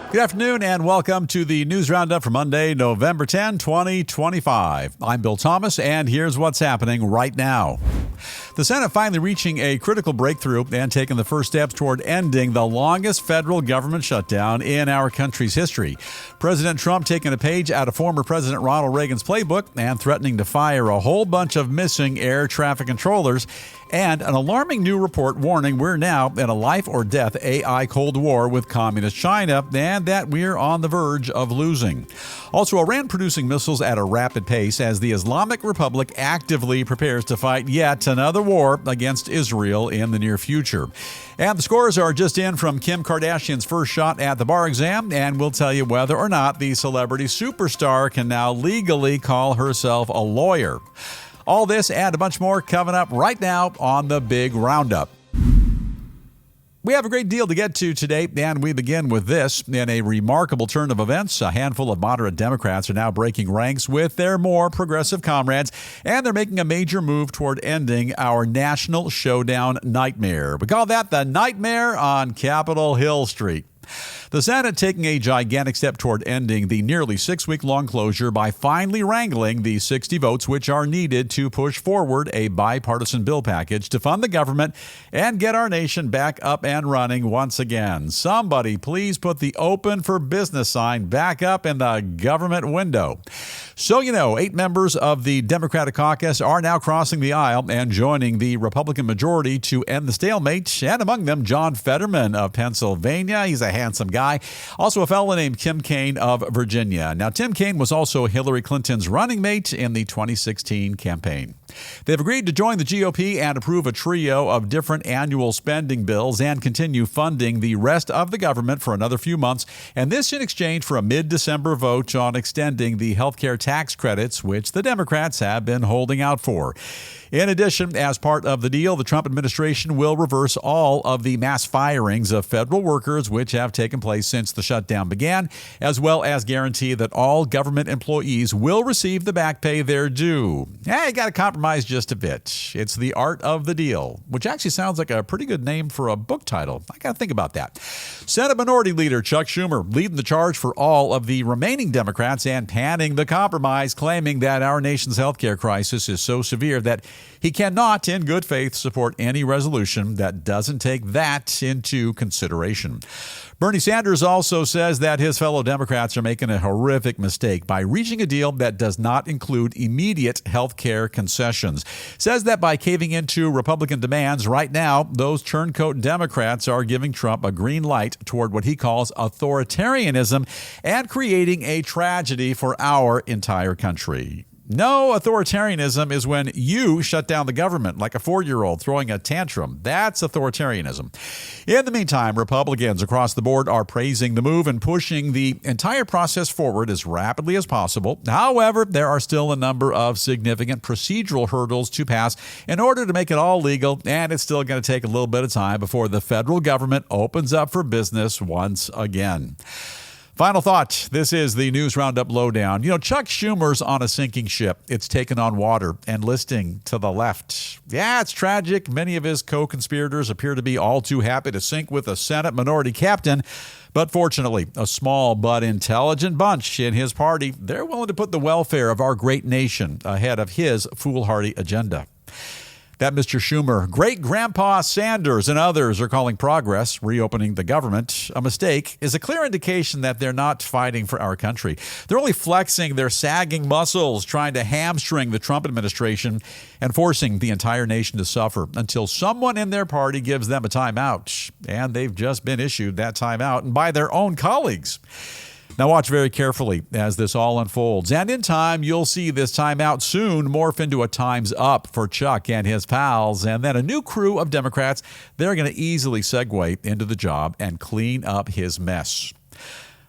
Good afternoon and welcome to the News Roundup for Monday, November 10, 2025. I'm Bill Thomas, and here's what's happening right now. The Senate finally reaching a critical breakthrough and taking the first steps toward ending the longest federal government shutdown in our country's history. President Trump taking a page out of former President Ronald Reagan's playbook and threatening to fire a whole bunch of missing air traffic controllers. And an alarming new report warning we're now in a life-or-death AI Cold War with Communist China and that we're on the verge of losing. Also, Iran producing missiles at a rapid pace as the Islamic Republic actively prepares to fight yet another war against Israel in the near future. And the scores are just in from Kim Kardashian's first shot at the bar exam, and we'll tell you whether or not the celebrity superstar can now legally call herself a lawyer. All this and a bunch more coming up right now on the Big Roundup. We have a great deal to get to today, and we begin with this. In a remarkable turn of events, a handful of moderate Democrats are now breaking ranks with their more progressive comrades, and they're making a major move toward ending our national showdown nightmare. We call that the Nightmare on Capitol Hill Street. The Senate taking a gigantic step toward ending the nearly 6-week-long closure by finally wrangling the 60 votes which are needed to push forward a bipartisan bill package to fund the government and get our nation back up and running once again. Somebody please put the open for business sign back up in the government window. So, 8 members of the Democratic caucus are now crossing the aisle and joining the Republican majority to end the stalemate, and among them, John Fetterman of Pennsylvania. He's a handsome guy. Also, a fellow named Tim Kaine of Virginia. Now, Tim Kaine was also Hillary Clinton's running mate in the 2016 campaign. They've agreed to join the GOP and approve a trio of different annual spending bills and continue funding the rest of the government for another few months, and this in exchange for a mid-December vote on extending the health care tax credits, which the Democrats have been holding out for. In addition, as part of the deal, the Trump administration will reverse all of the mass firings of federal workers which have taken place since the shutdown began, as well as guarantee that all government employees will receive the back pay they're due. You got to compromise just a bit. It's The Art of the Deal, which actually sounds like a pretty good name for a book title. I got to think about that. Senate Minority Leader Chuck Schumer leading the charge for all of the remaining Democrats and panning the compromise, claiming that our nation's healthcare crisis is so severe that he cannot, in good faith, support any resolution that doesn't take that into consideration. Bernie Sanders also says that his fellow Democrats are making a horrific mistake by reaching a deal that does not include immediate health care concessions. Says that by caving into Republican demands right now, those turncoat Democrats are giving Trump a green light toward what he calls authoritarianism and creating a tragedy for our entire country. No, authoritarianism is when you shut down the government like a 4-year-old throwing a tantrum. That's authoritarianism. In the meantime, Republicans across the board are praising the move and pushing the entire process forward as rapidly as possible. However, there are still a number of significant procedural hurdles to pass in order to make it all legal, and it's still going to take a little bit of time before the federal government opens up for business once again. Final thought. This is the News Roundup Lowdown. Chuck Schumer's on a sinking ship. It's taken on water and listing to the left. Yeah, it's tragic. Many of his co-conspirators appear to be all too happy to sink with a Senate minority captain. But fortunately, a small but intelligent bunch in his party, they're willing to put the welfare of our great nation ahead of his foolhardy agenda. That Mr. Schumer, great-grandpa Sanders, and others are calling progress, reopening the government, a mistake, is a clear indication that they're not fighting for our country. They're only flexing their sagging muscles, trying to hamstring the Trump administration and forcing the entire nation to suffer until someone in their party gives them a timeout. And they've just been issued that timeout, and by their own colleagues. Now watch very carefully as this all unfolds. And in time, you'll see this timeout soon morph into a time's up for Chuck and his pals. And then a new crew of Democrats, they're going to easily segue into the job and clean up his mess.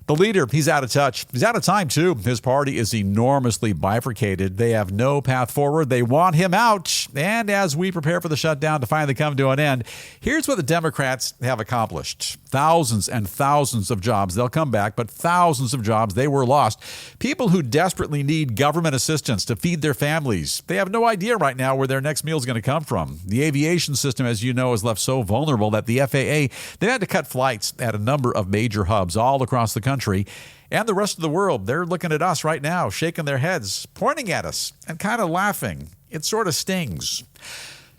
The leader, he's out of touch. He's out of time, too. His party is enormously bifurcated. They have no path forward. They want him out. And as we prepare for the shutdown to finally come to an end, here's what the Democrats have accomplished. Thousands and thousands of jobs. They'll come back, but thousands of jobs, they were lost. People who desperately need government assistance to feed their families. They have no idea right now where their next meal is going to come from. The aviation system, as you know, is left so vulnerable that the FAA, they've had to cut flights at a number of major hubs all across the country. And the rest of the world, they're looking at us right now, shaking their heads, pointing at us, and kind of laughing. It sort of stings.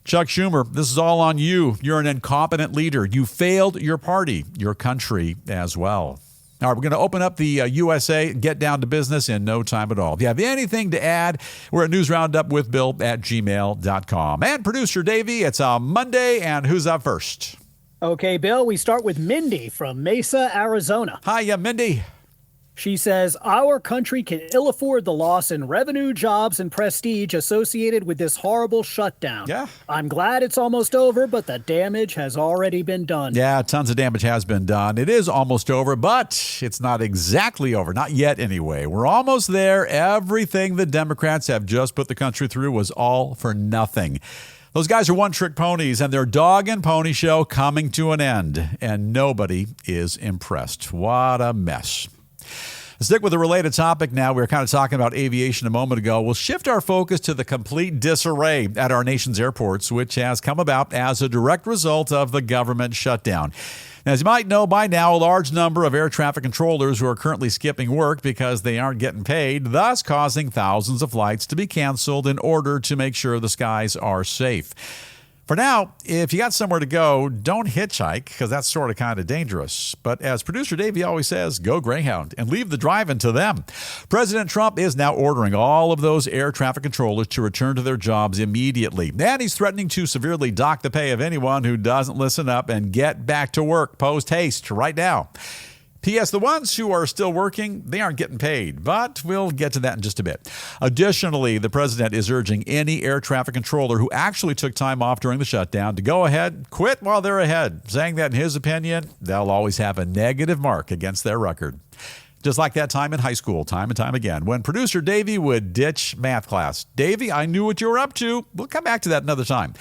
Chuck Schumer, this is all on you. You're an incompetent leader. You failed your party, your country as well. All right, we're going to open up the USA, get down to business in no time at all. If you have anything to add, we're at newsroundupwithbill@gmail.com. And producer Davey, it's a Monday, and who's up first? Okay, Bill, we start with Mindy from Mesa, Arizona. Hiya, Mindy. She says, our country can ill afford the loss in revenue, jobs, and prestige associated with this horrible shutdown. Yeah. I'm glad it's almost over, but the damage has already been done. Yeah, tons of damage has been done. It is almost over, but it's not exactly over. Not yet, anyway. We're almost there. Everything the Democrats have just put the country through was all for nothing. Those guys are one-trick ponies, and their dog and pony show coming to an end, and nobody is impressed. What a mess. Let's stick with a related topic now. We were kind of talking about aviation a moment ago. We'll shift our focus to the complete disarray at our nation's airports, which has come about as a direct result of the government shutdown. As you might know by now, a large number of air traffic controllers who are currently skipping work because they aren't getting paid, thus causing thousands of flights to be canceled in order to make sure the skies are safe. For now, if you got somewhere to go, don't hitchhike because that's sort of kind of dangerous. But as producer Davey always says, go Greyhound and leave the driving to them. President Trump is now ordering all of those air traffic controllers to return to their jobs immediately. And he's threatening to severely dock the pay of anyone who doesn't listen up and get back to work post haste right now. P.S. The ones who are still working, they aren't getting paid, but we'll get to that in just a bit. Additionally, the president is urging any air traffic controller who actually took time off during the shutdown to go ahead, quit while they're ahead, saying that in his opinion, they'll always have a negative mark against their record. Just like that time in high school, time and time again, when producer Davey would ditch math class. Davey, I knew what you were up to. We'll come back to that another time.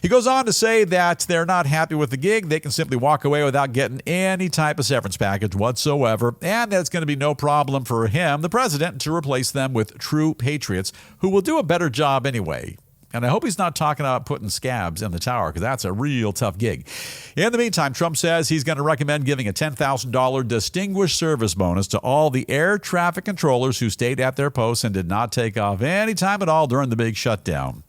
He goes on to say that they're not happy with the gig. They can simply walk away without getting any type of severance package whatsoever, and that it's going to be no problem for him, the president, to replace them with true patriots who will do a better job anyway. And I hope he's not talking about putting scabs in the tower because that's a real tough gig. In the meantime, Trump says he's going to recommend giving a $10,000 distinguished service bonus to all the air traffic controllers who stayed at their posts and did not take off any time at all during the big shutdown.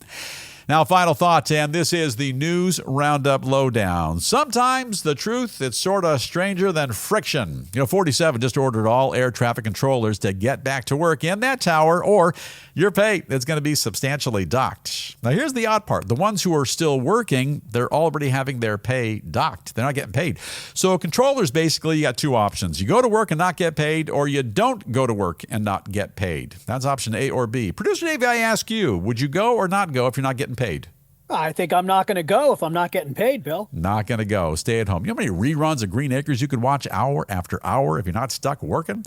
Now, final thought, and this is the News Roundup Lowdown. Sometimes the truth, it's sort of stranger than friction. 47 just ordered all air traffic controllers to get back to work in that tower, or your pay is going to be substantially docked. Now, here's the odd part. The ones who are still working, they're already having their pay docked. They're not getting paid. So controllers, basically, you got two options. You go to work and not get paid, or you don't go to work and not get paid. That's option A or B. Producer Dave, I ask you, would you go or not go if you're not getting paid? I think I'm not going to go if I'm not getting paid, Bill. Not going to go. Stay at home. You know how many reruns of Green Acres you could watch hour after hour if you're not stuck working?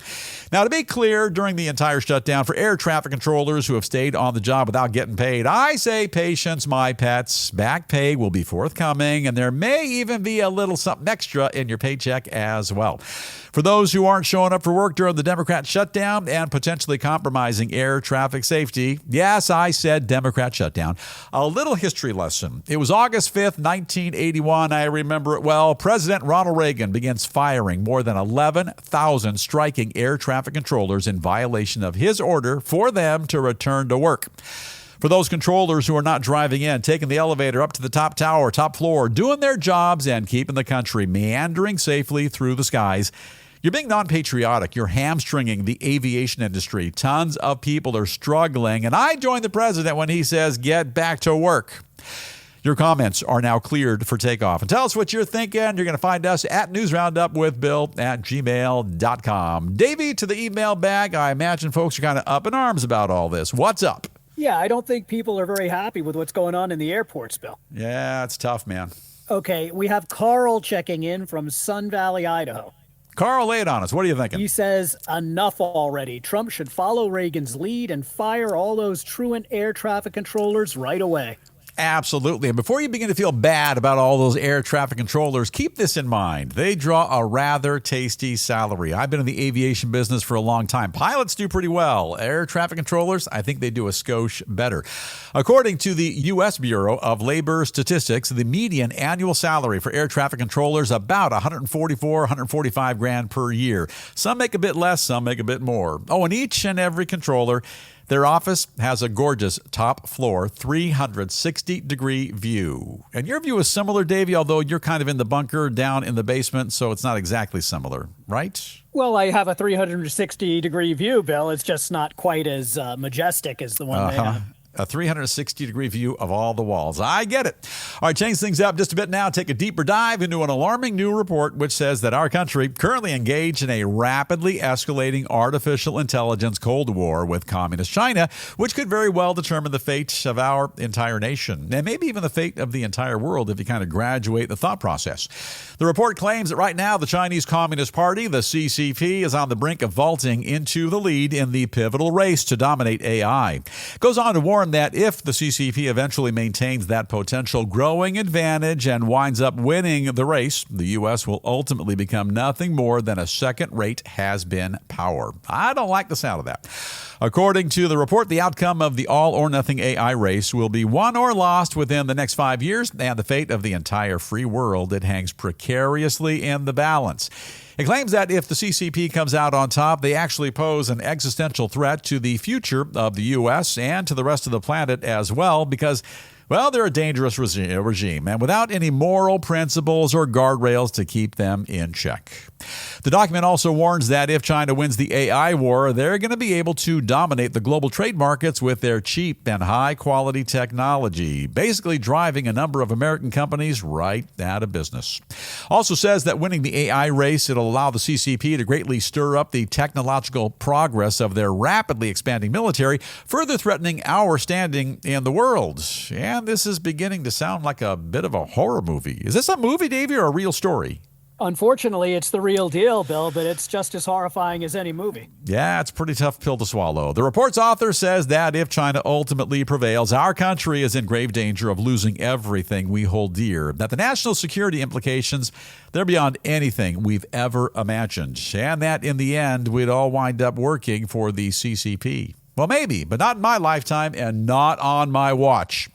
Now, to be clear, during the entire shutdown, for air traffic controllers who have stayed on the job without getting paid, I say patience, my pets. Back pay will be forthcoming, and there may even be a little something extra in your paycheck as well. For those who aren't showing up for work during the Democrat shutdown and potentially compromising air traffic safety, yes, I said Democrat shutdown, a little history lesson. It was August 5th, 1981. I remember it well. President Ronald Reagan begins firing more than 11,000 striking air traffic controllers in violation of his order for them to return to work. For those controllers who are not driving in, taking the elevator up to the top tower, top floor, doing their jobs and keeping the country meandering safely through the skies, you're being non-patriotic. You're hamstringing the aviation industry. Tons of people are struggling, and I join the president when he says, get back to work. Your comments are now cleared for takeoff. And tell us what you're thinking. You're going to find us at newsroundupwithbill@gmail.com. Davey, to the email bag, I imagine folks are kind of up in arms about all this. What's up? Yeah, I don't think people are very happy with what's going on in the airports, Bill. Yeah, it's tough, man. Okay, we have Carl checking in from Sun Valley, Idaho. Carl, lay it on us. What are you thinking? He says, enough already. Trump should follow Reagan's lead and fire all those truant air traffic controllers right away. Absolutely. And before you begin to feel bad about all those air traffic controllers, keep this in mind. They draw a rather tasty salary. I've been in the aviation business for a long time. Pilots do pretty well. Air traffic controllers, I think they do a skosh better. According to the U.S. Bureau of Labor Statistics, the median annual salary for air traffic controllers about $145 grand per year. Some make a bit less, some make a bit more. Oh, and each and every controller, their office has a gorgeous top floor, 360-degree view. And your view is similar, Davey, although you're kind of in the bunker down in the basement, so it's not exactly similar, right? Well, I have a 360-degree view, Bill. It's just not quite as majestic as the one they have. A 360-degree view of all the walls. I get it. All right, change things up just a bit now. Take a deeper dive into an alarming new report which says that our country currently engaged in a rapidly escalating artificial intelligence Cold War with communist China, which could very well determine the fate of our entire nation, and maybe even the fate of the entire world if you kind of graduate the thought process. The report claims that right now the Chinese Communist Party, the CCP, is on the brink of vaulting into the lead in the pivotal race to dominate AI. It goes on to warn that if the CCP eventually maintains that potential growing advantage and winds up winning the race, the U.S. will ultimately become nothing more than a second-rate has-been power. I don't like the sound of that. According to the report, the outcome of the all-or-nothing AI race will be won or lost within the next 5 years, and the fate of the entire free world, it hangs precariously in the balance. It claims that if the CCP comes out on top, they actually pose an existential threat to the future of the U.S. and to the rest of the planet as well because, well, they're a dangerous regime and without any moral principles or guardrails to keep them in check. The document also warns that if China wins the AI war, they're going to be able to dominate the global trade markets with their cheap and high-quality technology, basically driving a number of American companies right out of business. Also says that winning the AI race, it'll allow the CCP to greatly stir up the technological progress of their rapidly expanding military, further threatening our standing in the world. And this is beginning to sound like a bit of a horror movie. Is this a movie, Davey, or a real story? Unfortunately, it's the real deal, Bill, but it's just as horrifying as any movie. Yeah, it's a pretty tough pill to swallow. The report's author says that if China ultimately prevails, our country is in grave danger of losing everything we hold dear, that the national security implications, they're beyond anything we've ever imagined, and that in the end, we'd all wind up working for the CCP. Well, maybe, but not in my lifetime and not on my watch.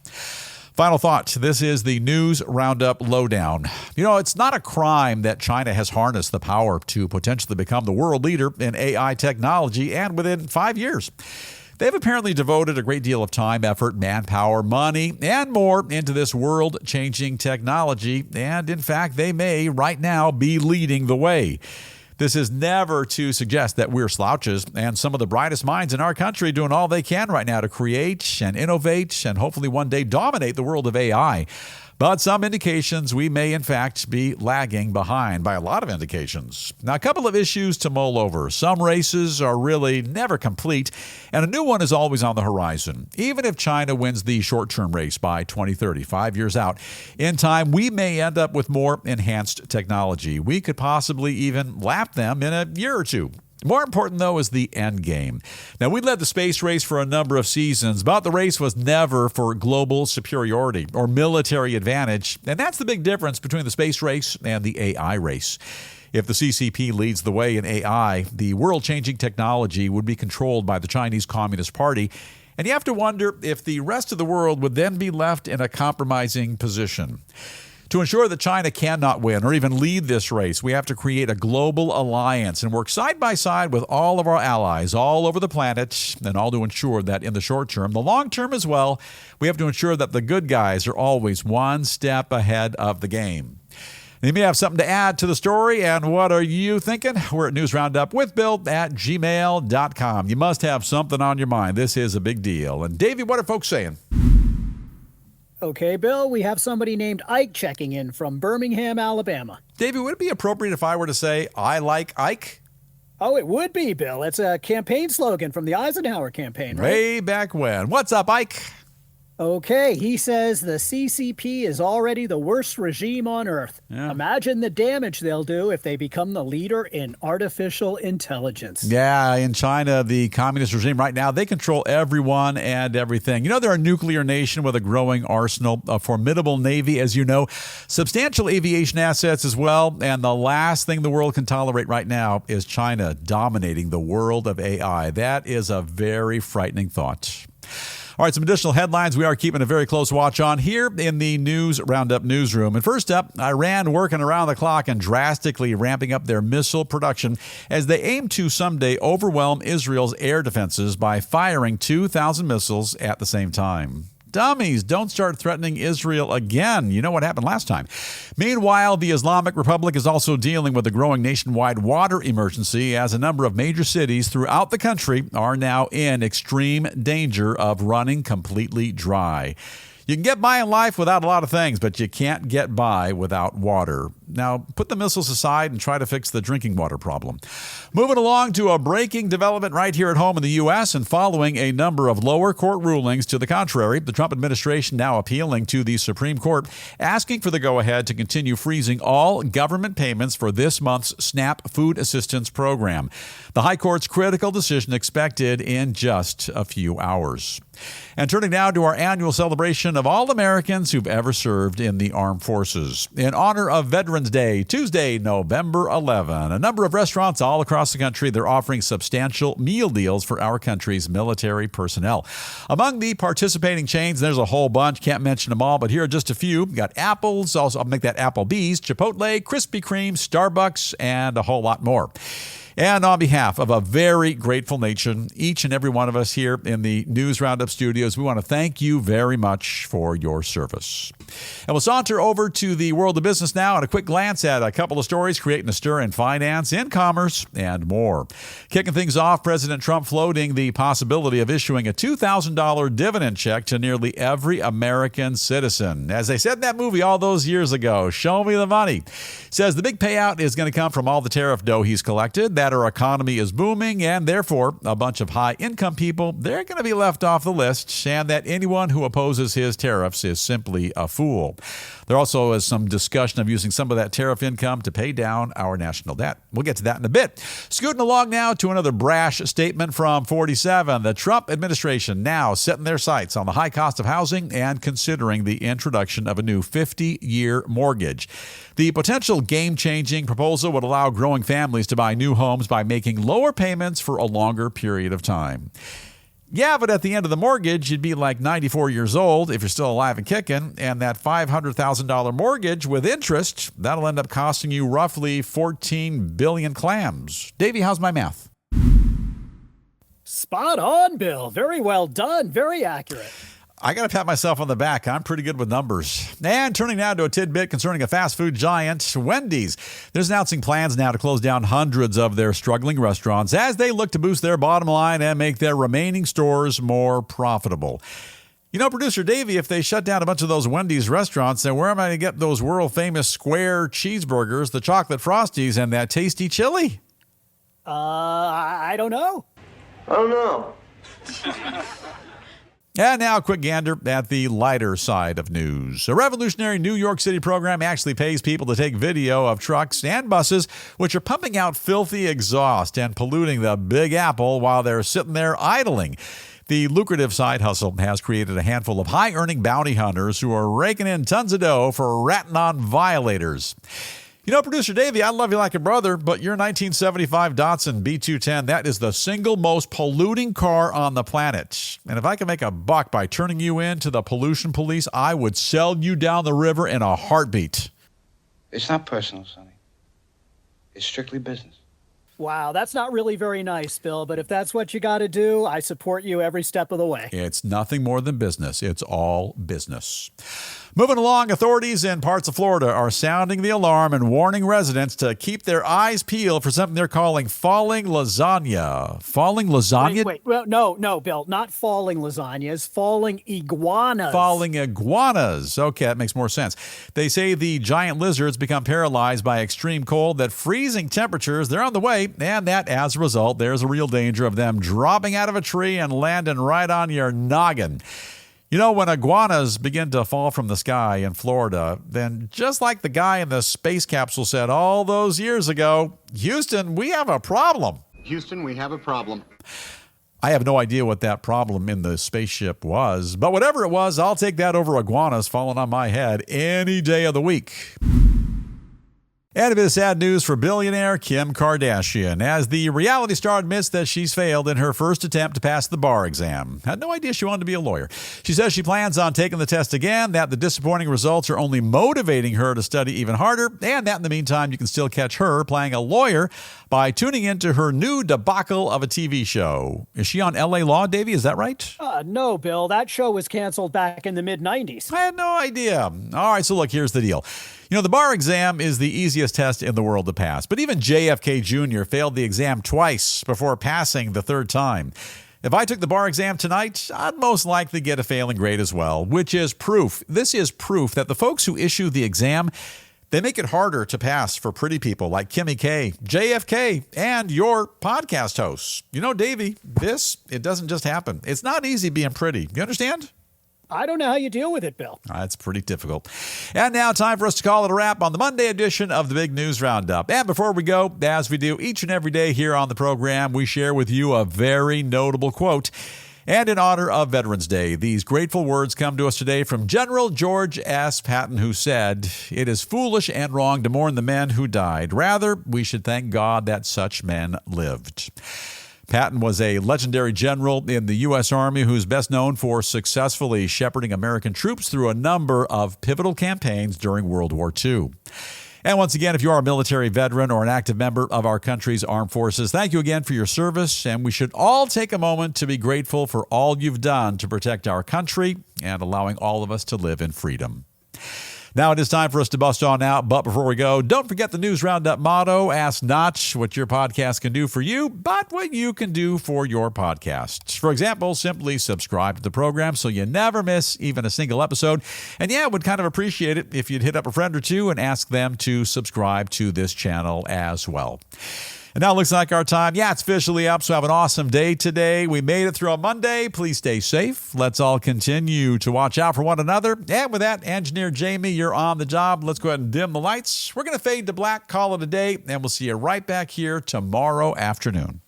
Final thought. This is the News Roundup Lowdown. You know, it's not a crime that China has harnessed the power to potentially become the world leader in AI technology, and within 5 years. They've apparently devoted a great deal of time, effort, manpower, money, and more into this world-changing technology, and in fact, they may right now be leading the way. This is never to suggest that we're slouches, and some of the brightest minds in our country doing all they can right now to create and innovate and hopefully one day dominate the world of AI. But some indications we may, in fact, be lagging behind by a lot of indications. Now, a couple of issues to mull over. Some races are really never complete, and a new one is always on the horizon. Even if China wins the short-term race by 2030, 5 years out, in time, we may end up with more enhanced technology. We could possibly even lap them in a year or two. More important, though, is the end game. Now, we led the space race for a number of seasons, but the race was never for global superiority or military advantage, and that's the big difference between the space race and the AI race. If the CCP leads the way in AI, the world-changing technology would be controlled by the Chinese Communist Party, and you have to wonder if the rest of the world would then be left in a compromising position. To ensure that China cannot win or even lead this race, we have to create a global alliance and work side by side with all of our allies all over the planet, and all to ensure that in the short term, the long term as well, we have to ensure that the good guys are always one step ahead of the game. You may have something to add to the story, and what are you thinking? We're at newsroundupwithbill@gmail.com. You must have something on your mind. This is a big deal. And Davey, what are folks saying? Okay, Bill, we have somebody named Ike checking in from Birmingham, Alabama. Davey, would it be appropriate if I were to say, I like Ike? Oh, it would be, Bill. It's a campaign slogan from the Eisenhower campaign, right? Way back when. What's up, Ike? Okay, he says the CCP is already the worst regime on earth. Yeah. Imagine the damage they'll do if they become the leader in artificial intelligence. Yeah, in China, the communist regime right now, they control everyone and everything. You know, they're a nuclear nation with a growing arsenal, a formidable navy, as you know, substantial aviation assets as well. And the last thing the world can tolerate right now is China dominating the world of AI. That is a very frightening thought. All right, some additional headlines we are keeping a very close watch on here in the News Roundup newsroom. And first up, Iran working around the clock and drastically ramping up their missile production as they aim to someday overwhelm Israel's air defenses by firing 2,000 missiles at the same time. Dummies, don't start threatening Israel again. You know what happened last time. Meanwhile, the Islamic Republic is also dealing with a growing nationwide water emergency as a number of major cities throughout the country are now in extreme danger of running completely dry. You can get by in life without a lot of things, but you can't get by without water. Now, put the missiles aside and try to fix the drinking water problem. Moving along to a breaking development right here at home in the U.S. and following a number of lower court rulings to the contrary, the Trump administration now appealing to the Supreme Court, asking for the go-ahead to continue freezing all government payments for this month's SNAP food assistance program. The High Court's critical decision expected in just a few hours. And turning now to our annual celebration of all Americans who've ever served in the armed forces. In honor of Veterans Day, Tuesday, November 11, a number of restaurants all across the country, they're offering substantial meal deals for our country's military personnel. Among the participating chains, there's a whole bunch. Can't mention them all, but here are just a few. We've got Apple's, also I'll make that Applebee's, Chipotle, Krispy Kreme, Starbucks, and a whole lot more. And on behalf of a very grateful nation, each and every one of us here in the News Roundup studios, we want to thank you very much for your service. And we'll saunter over to the world of business now and a quick glance at a couple of stories creating a stir in finance, in commerce, and more. Kicking things off, President Trump floating the possibility of issuing a $2,000 dividend check to nearly every American citizen. As they said in that movie all those years ago, show me the money. Says the big payout is going to come from all the tariff dough he's collected, that our economy is booming, and therefore a bunch of high-income people, they're going to be left off the list, and that anyone who opposes his tariffs is simply a fool. There also is some discussion of using some of that tariff income to pay down our national debt. We'll get to that in a bit. Scooting along now to another brash statement from 47. The Trump administration now setting their sights on the high cost of housing and considering the introduction of a new 50-year mortgage. The potential game-changing proposal would allow growing families to buy new homes by making lower payments for a longer period of time. Yeah, but at the end of the mortgage, you'd be like 94 years old if you're still alive and kicking, and that $500,000 mortgage with interest, that'll end up costing you roughly 14 billion clams. Davey, how's my math? Spot on, Bill. Very well done. Very accurate. I got to pat myself on the back. I'm pretty good with numbers. And turning now to a tidbit concerning a fast food giant, Wendy's. They're announcing plans now to close down hundreds of their struggling restaurants as they look to boost their bottom line and make their remaining stores more profitable. You know, Producer Davey, if they shut down a bunch of those Wendy's restaurants, then where am I going to get those world-famous square cheeseburgers, the chocolate Frosties, and that tasty chili? I don't know. I don't know. And now a quick gander at the lighter side of news. A revolutionary New York City program actually pays people to take video of trucks and buses which are pumping out filthy exhaust and polluting the Big Apple while they're sitting there idling. The lucrative side hustle has created a handful of high-earning bounty hunters who are raking in tons of dough for ratting on violators. You know, Producer Davey, I love you like a brother, but your 1975 Datsun B210, that is the single most polluting car on the planet. And if I could make a buck by turning you in to the pollution police, I would sell you down the river in a heartbeat. It's not personal, Sonny. It's strictly business. Wow, that's not really very nice, Bill, but if that's what you got to do, I support you every step of the way. It's nothing more than business. It's all business. Moving along, authorities in parts of Florida are sounding the alarm and warning residents to keep their eyes peeled for something they're calling falling lasagna. Falling lasagna? Wait. Well, no, Bill, not falling lasagnas, falling iguanas. Falling iguanas. Okay, that makes more sense. They say the giant lizards become paralyzed by extreme cold, that freezing temperatures, they're on the way, and that as a result, there's a real danger of them dropping out of a tree and landing right on your noggin. You know, when iguanas begin to fall from the sky in Florida, then just like the guy in the space capsule said all those years ago, Houston, we have a problem. Houston, we have a problem. I have no idea what that problem in the spaceship was, but whatever it was, I'll take that over iguanas falling on my head any day of the week. And a bit of sad news for billionaire Kim Kardashian, as the reality star admits that she's failed in her first attempt to pass the bar exam. Had no idea she wanted to be a lawyer. She says she plans on taking the test again, that the disappointing results are only motivating her to study even harder, and that in the meantime you can still catch her playing a lawyer by tuning into her new debacle of a TV show. Is she on LA Law, Davey? Is that right? No, Bill. That show was canceled back in the mid-90s. I had no idea. All right, so look, here's the deal. You know, the bar exam is the easiest test in the world to pass, but even JFK Jr. failed the exam twice before passing the third time. If I took the bar exam tonight, I'd most likely get a failing grade as well, which is proof. This is proof that the folks who issue the exam, they make it harder to pass for pretty people like Kimmy K, JFK, and your podcast hosts. You know, Davey, it doesn't just happen. It's not easy being pretty. You understand? I don't know how you deal with it, Bill. That's pretty difficult. And now time for us to call it a wrap on the Monday edition of the Big News Roundup. And before we go, as we do each and every day here on the program, we share with you a very notable quote. And in honor of Veterans Day, these grateful words come to us today from General George S. Patton, who said, "It is foolish and wrong to mourn the men who died. Rather, we should thank God that such men lived." Patton was a legendary general in the U.S. Army who's best known for successfully shepherding American troops through a number of pivotal campaigns during World War II. And once again, if you are a military veteran or an active member of our country's armed forces, thank you again for your service, and we should all take a moment to be grateful for all you've done to protect our country and allowing all of us to live in freedom. Now it is time for us to bust on out, but before we go, don't forget the News Roundup motto: ask not what your podcast can do for you, but what you can do for your podcast. For example, simply subscribe to the program so you never miss even a single episode. And yeah, would kind of appreciate it if you'd hit up a friend or two and ask them to subscribe to this channel as well. And now it looks like our time, it's officially up, so have an awesome day today. We made it through a Monday. Please stay safe. Let's all continue to watch out for one another. And with that, Engineer Jamie, you're on the job. Let's go ahead and dim the lights. We're going to fade to black, call it a day, and we'll see you right back here tomorrow afternoon.